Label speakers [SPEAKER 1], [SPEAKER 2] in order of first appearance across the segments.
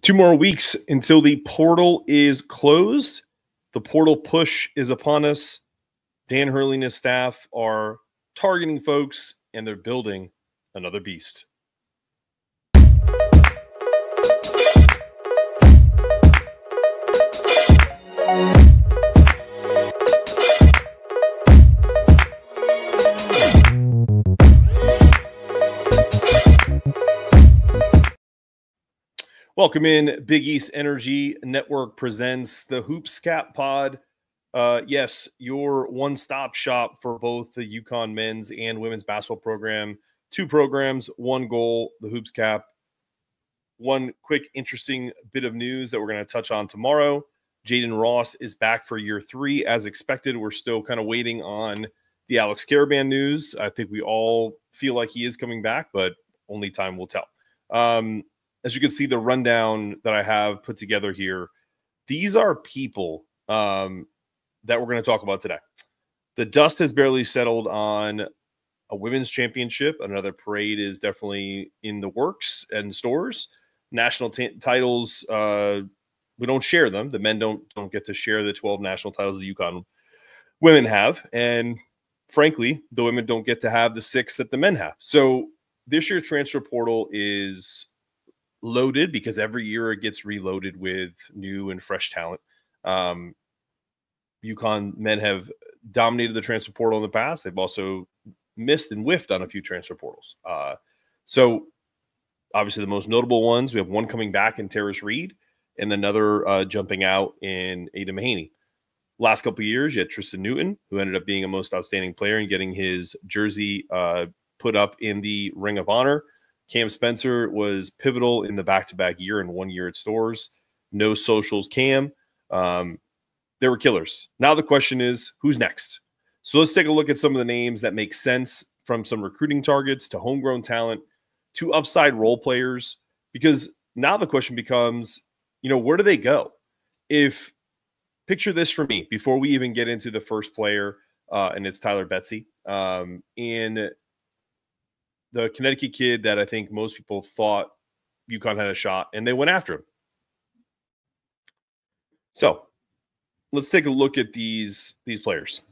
[SPEAKER 1] 2 more weeks until the portal is closed. The portal push is upon us. Dan Hurley and his staff are targeting folks, and they're building another beast. Welcome in. Big East Energy Network presents the Hoopscap Pod. Yes, your one-stop shop for both the UConn men's and women's basketball program. 2 programs, 1 goal, the Hoopscap. One quick, interesting bit of news that we're going to touch on tomorrow. Jaden Ross is back for year 3 as expected. We're still kind of waiting on the Alex Caravan news. I think we all feel like he is coming back, but only time will tell. As you can see, the rundown that I have put together here, these are people that we're going to talk about today. The dust has barely settled on a women's championship. Another parade is definitely in the works and stores. National titles, we don't share them. The men don't get to share the 12 national titles the UConn women have. And frankly, the women don't get to have the 6 that the men have. So this year's transfer portal is loaded because every year it gets reloaded with new and fresh talent. UConn men have dominated the transfer portal in the past. They've also missed and whiffed on a few transfer portals. So obviously the most notable ones, we have one coming back in Terrace Reed and another jumping out in Ada Mahaney. Last couple of years, you had Tristan Newton, who ended up being a most outstanding player and getting his jersey put up in the Ring of Honor. Cam Spencer was pivotal in the back-to-back year and 1 year at stores. No socials Cam. They were killers. Now the question is, who's next? So let's take a look at some of the names that make sense, from some recruiting targets to homegrown talent to upside role players, because now the question becomes, where do they go? Picture this for me before we even get into the first player, and it's Tyler Betsey. In the Connecticut kid that I think most people thought UConn had a shot, and they went after him. So let's take a look at these players.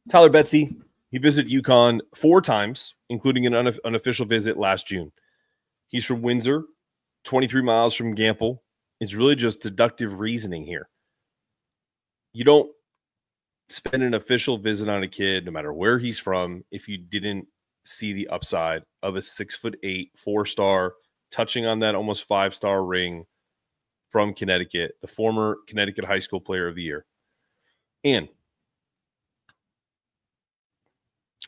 [SPEAKER 1] Tyler Betsey, he visited UConn 4 times, including an unofficial visit last June. He's from Windsor, 23 miles from Gamble. It's really just deductive reasoning here. You don't spend an official visit on a kid, no matter where he's from, if you didn't see the upside of a 6'8", 4-star, touching on that almost 5-star ring from Connecticut, the former Connecticut High School Player of the Year. And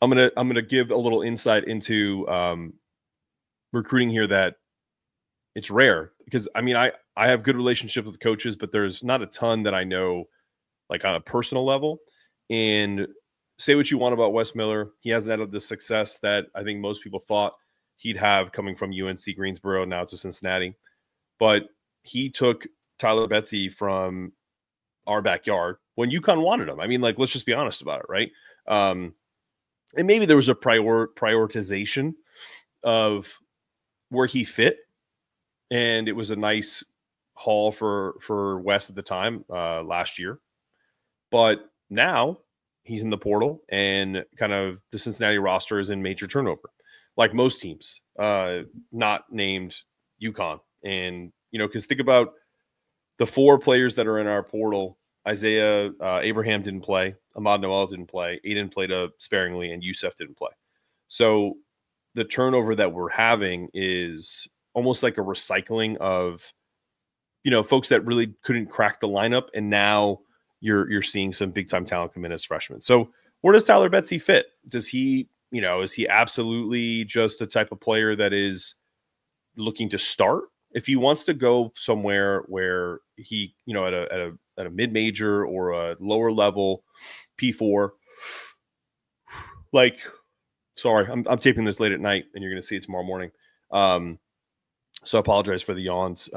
[SPEAKER 1] I'm gonna give a little insight into recruiting here that it's rare, because I have good relationships with coaches, but there's not a ton that I know like on a personal level. And say what you want about Wes Miller, he hasn't had the success that I think most people thought he'd have coming from UNC Greensboro now to Cincinnati. But he took Tyler Betsey from our backyard when UConn wanted him. Let's just be honest about it, right? And maybe there was a prioritization of where he fit, and it was a nice haul for Wes at the time last year. But now he's in the portal, and kind of the Cincinnati roster is in major turnover, like most teams, not named UConn. And, because think about the 4 players that are in our portal. Isaiah Abraham didn't play. Ahmad Noel didn't play. Aiden played sparingly, and Youssef didn't play. So the turnover that we're having is almost like a recycling of, folks that really couldn't crack the lineup, and now you're seeing some big-time talent come in as freshmen. So where does Tyler Betsey fit? Does he, is he absolutely just a type of player that is looking to start? If he wants to go somewhere where he, at a mid-major or a lower level P4, sorry, I'm taping this late at night, and you're going to see it tomorrow morning. So I apologize for the yawns.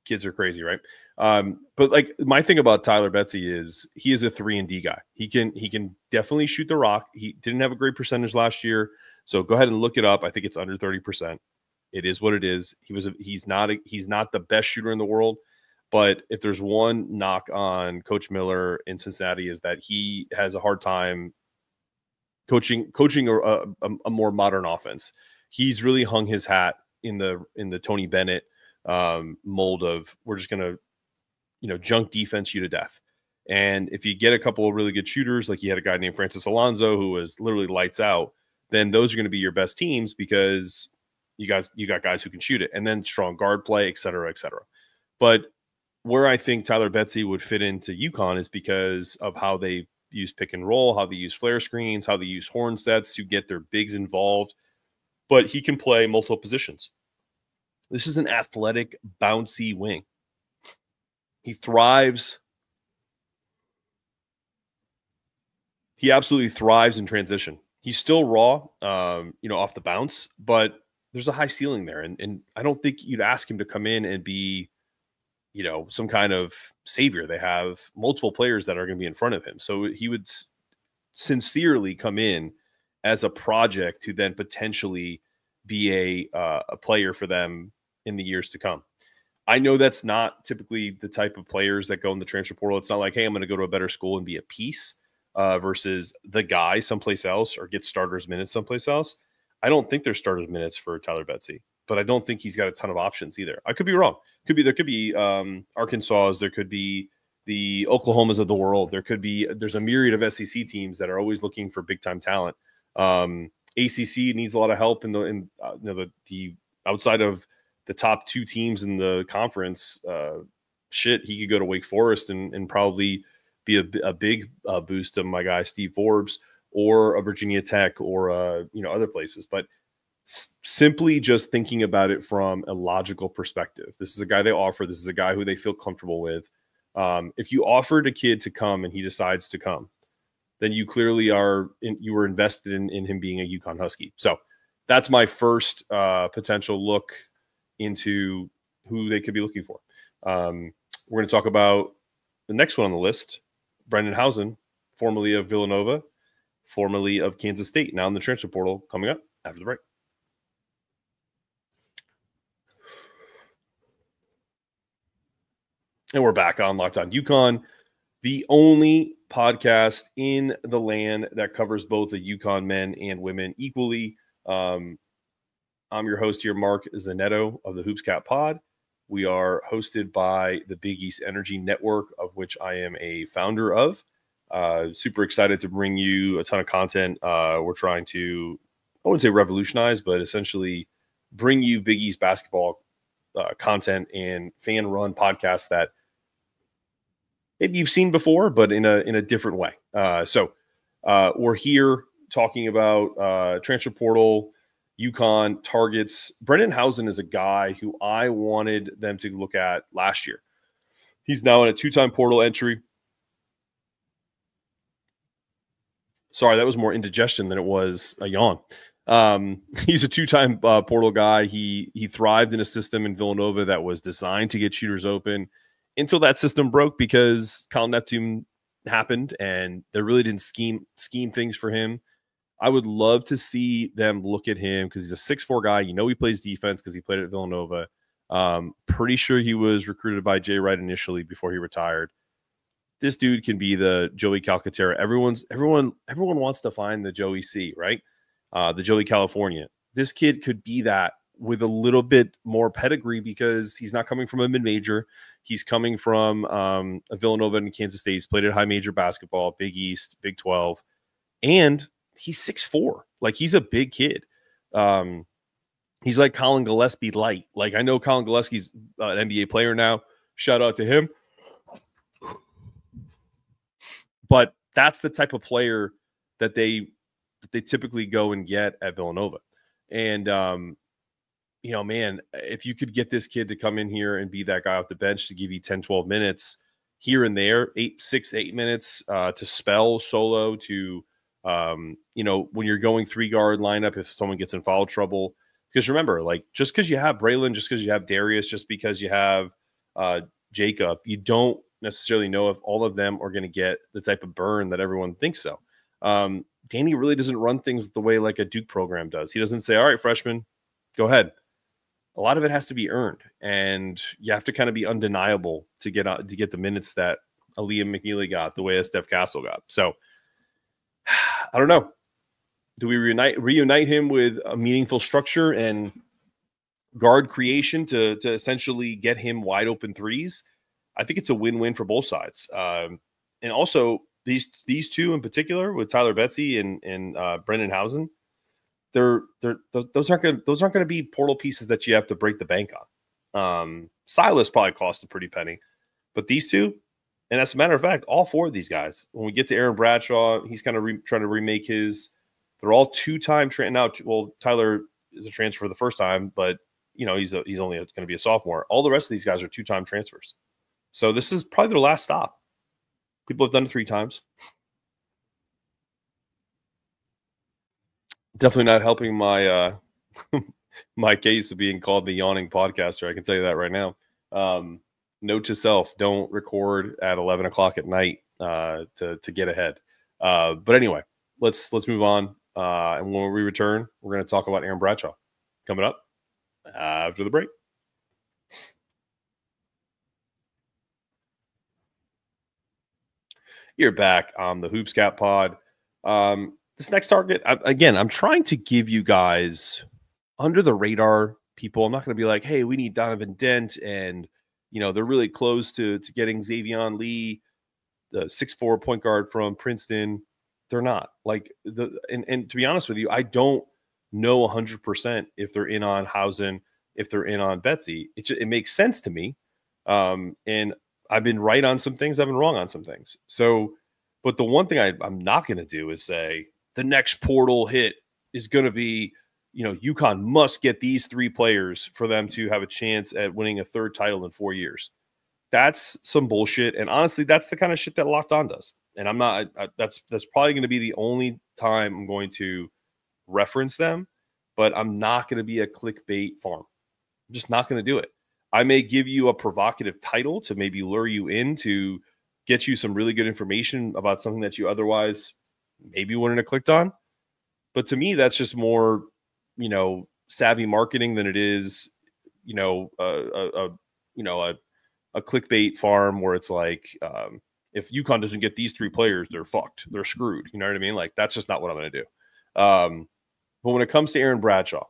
[SPEAKER 1] Kids are crazy, right? But my thing about Tyler Betsey is he is a 3-and-D guy. He can definitely shoot the rock. He didn't have a great percentage last year, so go ahead and look it up. I think it's under 30%. It is what it is. He's not the best shooter in the world, but if there's one knock on Coach Miller in Cincinnati is that he has a hard time coaching a more modern offense. He's really hung his hat in the Tony Bennett mold of we're just going to junk defense you to death. And if you get a couple of really good shooters, like you had a guy named Francis Alonso who was literally lights out, then those are going to be your best teams because you got guys who can shoot it, and then strong guard play, et cetera, et cetera. But where I think Tyler Betsey would fit into UConn is because of how they use pick and roll, how they use flare screens, how they use horn sets to get their bigs involved. But he can play multiple positions. This is an athletic, bouncy wing. He thrives. He absolutely thrives in transition. He's still raw, off the bounce, but there's a high ceiling there. And I don't think you'd ask him to come in and be, some kind of savior. They have multiple players that are going to be in front of him. So he would sincerely come in as a project to then potentially be a player for them in the years to come. I know that's not typically the type of players that go in the transfer portal. It's not like, hey, I'm going to go to a better school and be a piece versus the guy someplace else or get starters minutes someplace else. I don't think there's starters minutes for Tyler Betsey, but I don't think he's got a ton of options either. I could be wrong. There could be Arkansas. There could be the Oklahomas of the world. There's a myriad of SEC teams that are always looking for big time talent. ACC needs a lot of help in the outside of the top two teams in the conference. He could go to Wake Forest and probably be a big boost to my guy Steve Forbes or a Virginia Tech or other places. But simply just thinking about it from a logical perspective, this is a guy they offer. This is a guy who they feel comfortable with. If you offered a kid to come and he decides to come, then you clearly you were invested in him being a UConn Husky. So that's my first potential look into who they could be looking for. We're going to talk about the next one on the list, Brendan Hausen, formerly of Villanova, formerly of Kansas State, now in the transfer portal, coming up after the break. And we're back on Locked On UConn, the only podcast in the land that covers both the UConn men and women equally. I'm your host here, Mark Zanetto of the Hoops Cat Pod. We are hosted by the Big East Energy Network, of which I am a founder of. Super excited to bring you a ton of content. We're trying to, I wouldn't say revolutionize, but essentially bring you Big East basketball content and fan-run podcasts that maybe you've seen before, but in a different way. So we're here talking about transfer portal, UConn targets. Brendan Hausen is a guy who I wanted them to look at last year. He's now in a two-time portal entry. Sorry, that was more indigestion than it was a yawn. He's a two-time portal guy. He thrived in a system in Villanova that was designed to get shooters open until that system broke because Colin Neptune happened and they really didn't scheme things for him. I would love to see them look at him because he's a 6'4" guy. He plays defense because he played at Villanova. Pretty sure he was recruited by Jay Wright initially before he retired. This dude can be the Joey Calcaterra. Everyone wants to find the Joey C, right? The Joey California. This kid could be that with a little bit more pedigree because he's not coming from a mid-major. He's coming from a Villanova and Kansas State. He's played at high major basketball, Big East, Big 12, and he's 6'4". Like, he's a big kid. He's like Colin Gillespie light. Like, I know Colin Gillespie's an NBA player now. Shout out to him. But that's the type of player that they typically go and get at Villanova. And, man, if you could get this kid to come in here and be that guy off the bench to give you 10, 12 minutes here and there, 6, 8 minutes to spell solo to, when you're going 3-guard lineup, if someone gets in foul trouble. Because remember, like, just because you have Braylon, just because you have Darius, just because you have Jacob, you don't necessarily know if all of them are going to get the type of burn that everyone thinks so. Danny really doesn't run things the way like a Duke program does. He doesn't say, all right, freshman, go ahead. a lot of it has to be earned, and you have to kind of be undeniable to get the minutes that Liam McNeely got, the way that Steph Castle got. So I don't know. Do we reunite him with a meaningful structure and guard creation to essentially get him wide open threes? I think it's a win-win for both sides. And also these two in particular, with Tyler Betsey and Brendan Hausen, those aren't going to be portal pieces that you have to break the bank on. Silas probably cost a pretty penny, but these two, and as a matter of fact, all four of these guys, when we get to Aaron Bradshaw, he's kind of trying to remake his. They're all two-time now. Well, Tyler is a transfer the first time, but he's only going to be a sophomore. All the rest of these guys are two-time transfers, so this is probably their last stop. People have done it 3 times. Definitely not helping my my case of being called the yawning podcaster. I can tell you that right now. Note to self: don't record at 11 o'clock at night to get ahead. But anyway, let's move on. And when we return, we're going to talk about Aaron Bradshaw coming up after the break. You're back on the Hoops Cap Pod. This next target, I'm trying to give you guys under the radar people. I'm not going to be like, hey, we need Donovan Dent, and they're really close to getting Xavian Lee, the 6'4" point guard from Princeton. They're not. And to be honest with you, I don't know 100% if they're in on Hausen, if they're in on Betsey. It makes sense to me. And I've been right on some things, I've been wrong on some things. So, but the one thing I'm not going to do is say the next portal hit is going to be, UConn must get these 3 players for them to have a chance at winning a 3rd title in 4 years. That's some bullshit. And honestly, that's the kind of shit that Locked On does. And I'm not, that's probably going to be the only time I'm going to reference them, but I'm not going to be a clickbait farm. I'm just not going to do it. I may give you a provocative title to maybe lure you in to get you some really good information about something that you otherwise maybe wouldn't have clicked on. But to me, that's just more, savvy marketing than it is, a clickbait farm where it's like, if UConn doesn't get these 3 players, they're fucked. They're screwed. You know what I mean? Like, that's just not what I'm going to do. But when it comes to Aaron Bradshaw,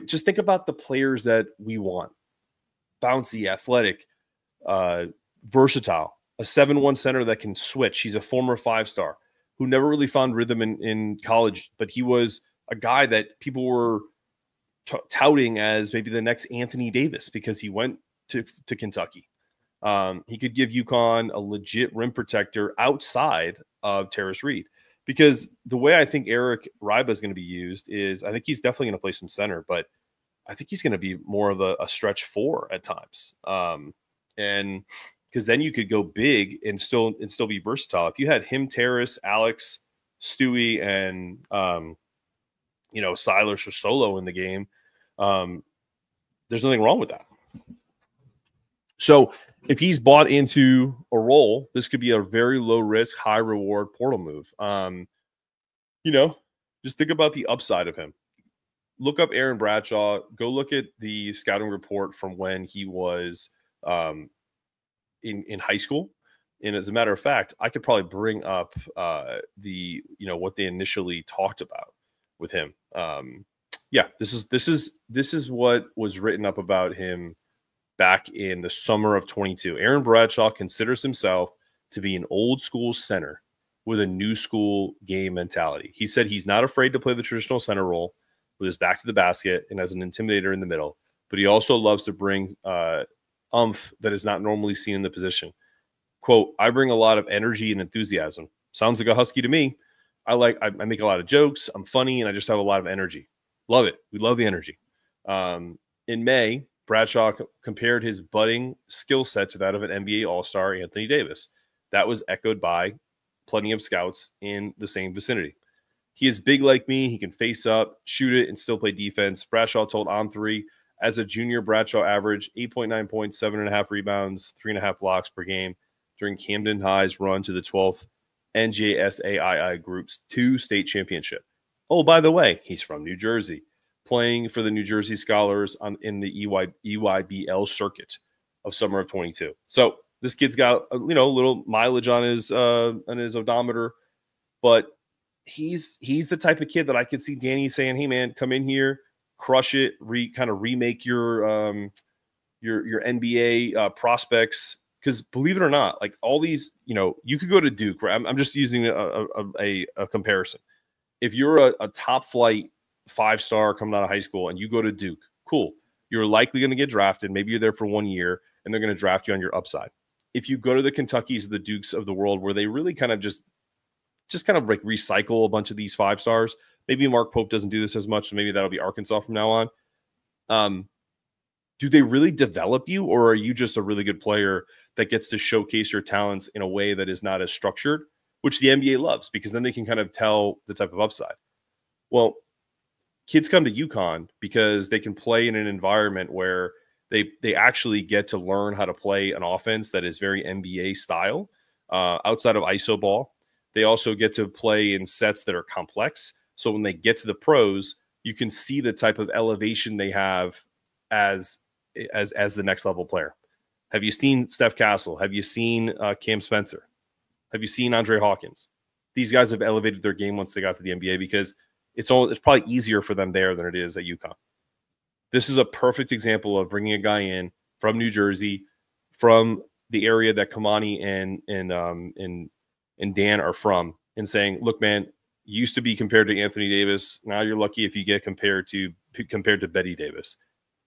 [SPEAKER 1] just think about the players that we want. Bouncy, athletic, versatile, a 7-1 center that can switch. He's a former 5-star who never really found rhythm in college, but he was a guy that people were touting as maybe the next Anthony Davis because he went to Kentucky. He could give UConn a legit rim protector outside of Terrace Reed, because the way I think Eric Ryba is going to be used is I think he's definitely going to play some center, but I think he's going to be more of a stretch 4 at times. And because then you could go big and still be versatile. If you had him, Terrace, Alex, Stewie, and Silas or Solo in the game, there's nothing wrong with that. So if he's bought into a role, this could be a very low risk, high reward portal move. Just think about the upside of him. Look up Aaron Bradshaw. Go look at the scouting report from when he was in high school. And as a matter of fact, I could probably bring up what they initially talked about with him. This is what was written up about him back in the summer of 22. Aaron Bradshaw considers himself to be an old school center with a new school game mentality. He said he's not afraid to play the traditional center role with his back to the basket and as an intimidator in the middle, but he also loves to bring umph that is not normally seen in the position. Quote, I bring a lot of energy and enthusiasm. Sounds like a Husky to me. I make a lot of jokes. I'm funny, and I just have a lot of energy. Love it. We love the energy. In May, Bradshaw compared his budding skill set to that of an NBA All-Star Anthony Davis. That was echoed by plenty of scouts in the same vicinity. He is big like me. He can face up, shoot it, and still play defense. Bradshaw told On3, as a junior, Bradshaw averaged 8.9 points, 7.5 rebounds, 3.5 blocks per game during Camden High's run to the 12th NJSAII Group's 2 state championship. Oh, by the way, he's from New Jersey. playing for the New Jersey Scholars in the EYBL circuit of summer of 22. So this kid's got a little mileage on his odometer, but he's the type of kid that I could see Danny saying, "Hey man, come in here, crush it, kind of remake your NBA prospects." Because believe it or not, like all these, you could go to Duke. Right? I'm just using a comparison. If you're a top flight 5-star coming out of high school and you go to Duke, cool. You're likely going to get drafted. Maybe you're there for 1 year and they're going to draft you on your upside. If you go to the Kentuckys or the Dukes of the world, where they really kind of just kind of like recycle a bunch of these 5-stars, maybe Mark Pope doesn't do this as much, so maybe that'll be Arkansas from now on. Do they really develop you, or are you just a really good player that gets to showcase your talents in a way that is not as structured, which the NBA loves, because then they can kind of tell the type of upside? Well, kids come to UConn because they can play in an environment where they actually get to learn how to play an offense that is very NBA style, outside of ISO ball. They also get to play in sets that are complex. So when they get to the pros, you can see the type of elevation they have as the next level player. Have you seen Steph Castle? Have you seen Cam Spencer? Have you seen Andre Hawkins? These guys have elevated their game once they got to the NBA, because it's probably easier for them there than it is at UConn. This is a perfect example of bringing a guy in from New Jersey, from the area that Kamani and Dan are from, and saying, "Look, man, you used to be compared to Anthony Davis. Now you're lucky if you get compared to Betty Davis.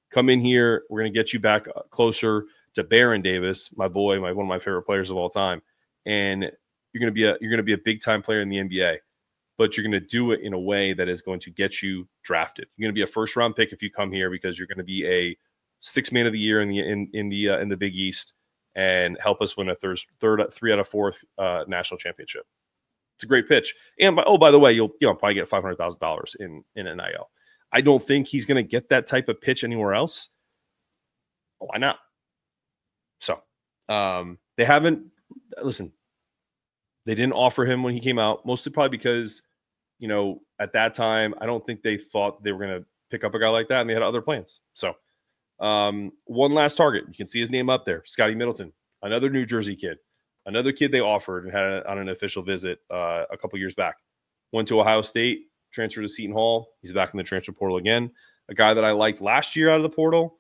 [SPEAKER 1] Come in here. We're going to get you back closer to Baron Davis, my boy, one of my favorite players of all time, and you're going to be a big time player in the NBA. But you're going to do it in a way that is going to get you drafted. You're going to be a first-round pick if you come here, because you're going to be a 6th man of the year in the Big East and help us win a 3 out of 4th national championship." It's a great pitch. And by the way, you'll probably get $500,000 in NIL. I don't think he's going to get that type of pitch anywhere else. Why not? So they haven't. Listen, they didn't offer him when he came out, mostly probably because, at that time, I don't think they thought they were going to pick up a guy like that, and they had other plans. So one last target. You can see his name up there, Scotty Middleton, another New Jersey kid, another kid they offered and had on an official visit a couple years back. Went to Ohio State, transferred to Seton Hall. He's back in the transfer portal again. A guy that I liked last year out of the portal.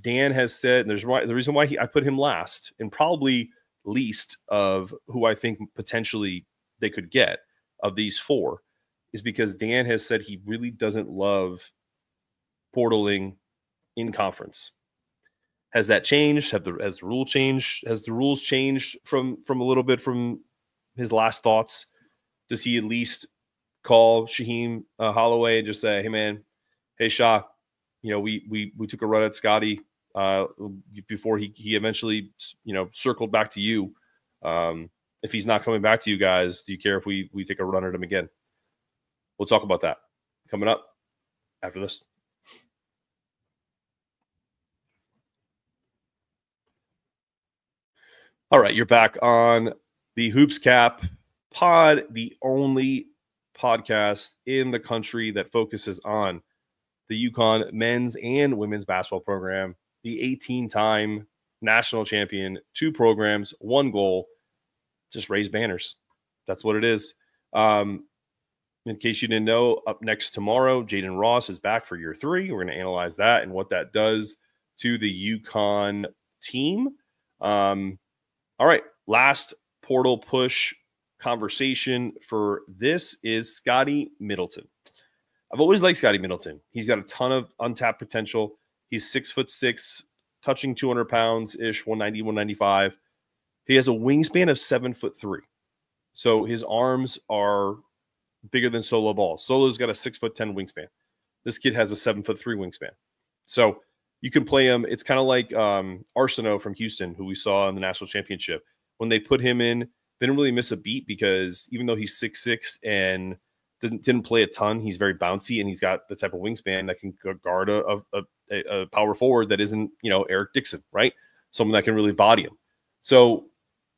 [SPEAKER 1] Dan has said, and the reason why I put him last and probably least of who I think potentially they could get of these 4 is because Dan has said he really doesn't love portaling in conference. Has that changed? Has the rule changed? Has the rules changed from a little bit from his last thoughts? Does he at least call Shaheem Holloway and just say, "Hey man, hey Shah, we took a run at Scotty before he eventually circled back to you. If he's not coming back to you guys, do you care if we take a run at him again?" We'll talk about that coming up after this. All right, you're back on the Hoops Cap Pod, the only podcast in the country that focuses on the UConn men's and women's basketball program, the 18-time national champion, 2 programs, 1 goal, just raise banners. That's what it is. In case you didn't know, up next tomorrow, Jaden Ross is back for year 3. We're going to analyze that and what that does to the UConn team. All right, last portal push conversation for this is Scotty Middleton. I've always liked Scotty Middleton. He's got a ton of untapped potential. He's 6'6", touching 200 pounds ish, 190, 195. He has a wingspan of 7'3". So his arms are bigger than Solo Ball. Solo's got a 6'10" wingspan. This kid has a 7'3" wingspan. So you can play him. It's kind of like Arsenault from Houston, who we saw in the national championship. When they put him in, they didn't really miss a beat, because even though he's 6'6" and didn't play a ton, he's very bouncy, and he's got the type of wingspan that can guard a power forward that isn't, Eric Dixon, right? Someone that can really body him. So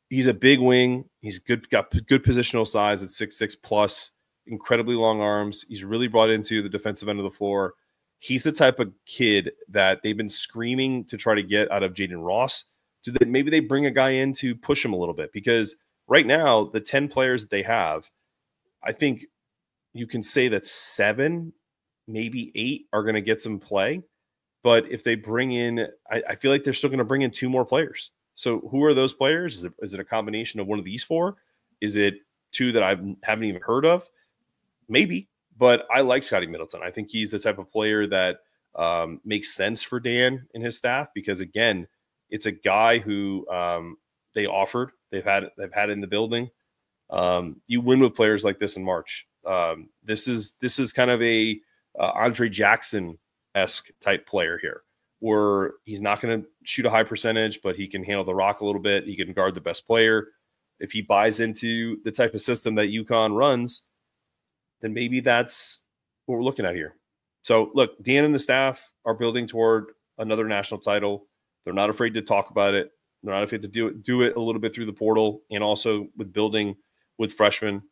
[SPEAKER 1] he's a big wing. He's got good positional size at 6'6 plus. incredibly long arms. He's really brought into the defensive end of the floor. He's the type of kid that they've been screaming to try to get out of Jaden Ross. So that maybe they bring a guy in to push him a little bit, because right now, the 10 players that they have, I think you can say that 7, maybe 8 are going to get some play. But if they bring in, I feel like they're still going to bring in 2 more players. So who are those players? Is it a combination of one of these 4? Is it 2 that I haven't even heard of? Maybe. But I like Scotty Middleton. I think he's the type of player that makes sense for Dan and his staff, because, again, it's a guy who they offered. They've had in the building. You win with players like this in March. This is kind of a Andre Jackson-esque type player here, where he's not going to shoot a high percentage, but he can handle the rock a little bit. He can guard the best player. If he buys into the type of system that UConn runs, then maybe that's what we're looking at here. So, look, Dan and the staff are building toward another national title. They're not afraid to talk about it. They're not afraid to do it a little bit through the portal, and also with building with freshmen.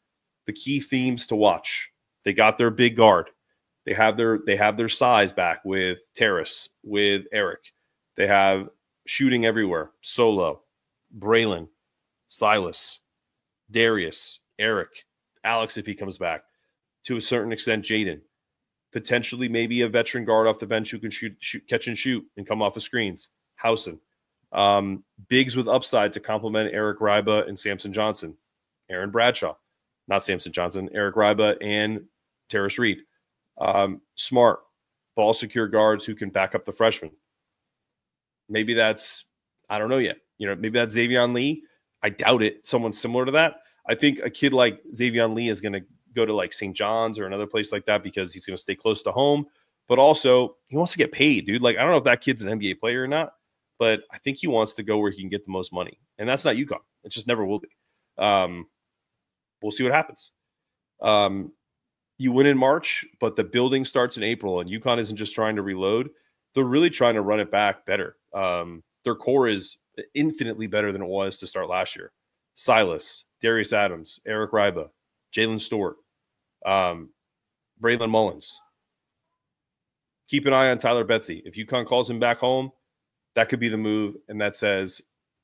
[SPEAKER 1] The key themes to watch: they got their big guard. They have their size back with Terrace, with Eric. They have shooting everywhere: Solo, Braylon, Silas, Darius, Eric, Alex if he comes back. To a certain extent, Jaden. Potentially maybe a veteran guard off the bench who can shoot, catch and shoot and come off of screens. Hausen. Bigs with upside to complement Eric Ryba and Samson Johnson. Aaron Bradshaw. Not Samson Johnson. Eric Ryba and Terrace Reed. Smart, ball-secure guards who can back up the freshmen. Maybe that's, I don't know yet. Maybe that's Xavian Lee. I doubt it. Someone similar to that. I think a kid like Xavian Lee is going to go to like St. John's or another place like that, because he's going to stay close to home. But also, he wants to get paid, dude. Like, I don't know if that kid's an NBA player or not, but I think he wants to go where he can get the most money. And that's not UConn. It just never will be. We'll see what happens. You win in March, but the building starts in April, and UConn isn't just trying to reload. They're really trying to run it back better. Their core is infinitely better than it was to start last year. Silas, Darius Adams, Eric Ryba, Jalen Stewart, Braylon Mullins. Keep an eye on Tyler Betsey. If UConn calls him back home, that could be the move, and that says,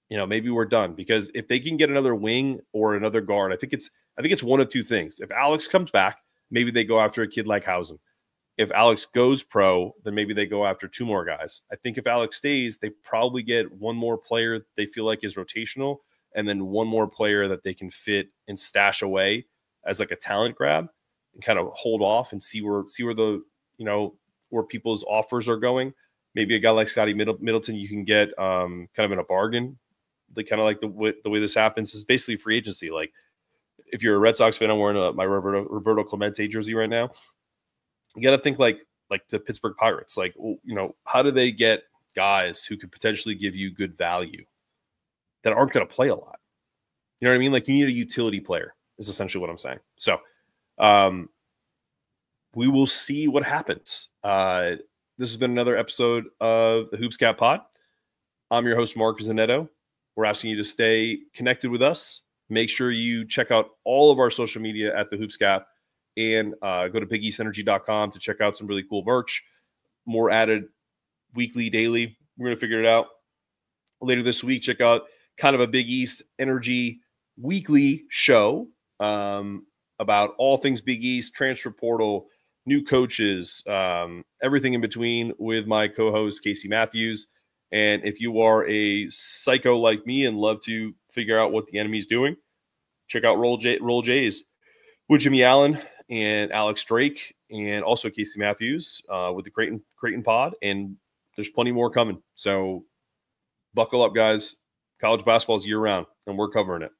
[SPEAKER 1] maybe we're done. Because if they can get another wing or another guard, I think it's one of 2 things. If Alex comes back, maybe they go after a kid like Hausen. If Alex goes pro, then maybe they go after 2 more guys. I think if Alex stays, they probably get 1 more player they feel like is rotational, and then 1 more player that they can fit and stash away as like a talent grab, and kind of hold off and see where the where people's offers are going. Maybe a guy like Scotty Middleton you can get kind of in a bargain. Kind of like the way this happens is basically free agency. Like, if you're a Red Sox fan, I'm wearing my Roberto Clemente jersey right now. You got to think like the Pittsburgh Pirates. Like, how do they get guys who could potentially give you good value that aren't going to play a lot? You know what I mean? Like, you need a utility player is essentially what I'm saying. So we will see what happens. This has been another episode of the Hoops Cap Pod. I'm your host, Mark Zanetto. We're asking you to stay connected with us. Make sure you check out all of our social media at the Hoops Cap, and go to BigEastEnergy.com to check out some really cool merch. More added weekly, daily. We're going to figure it out. Later this week, check out kind of a Big East Energy weekly show about all things Big East, transfer portal, new coaches, everything in between, with my co-host, Casey Matthews. And if you are a psycho like me and love to figure out what the enemy's doing, check out Roll Jays with Jimmy Allen and Alex Drake, and also Casey Matthews with the Creighton Pod. And there's plenty more coming. So buckle up, guys. College basketball is year-round, and we're covering it.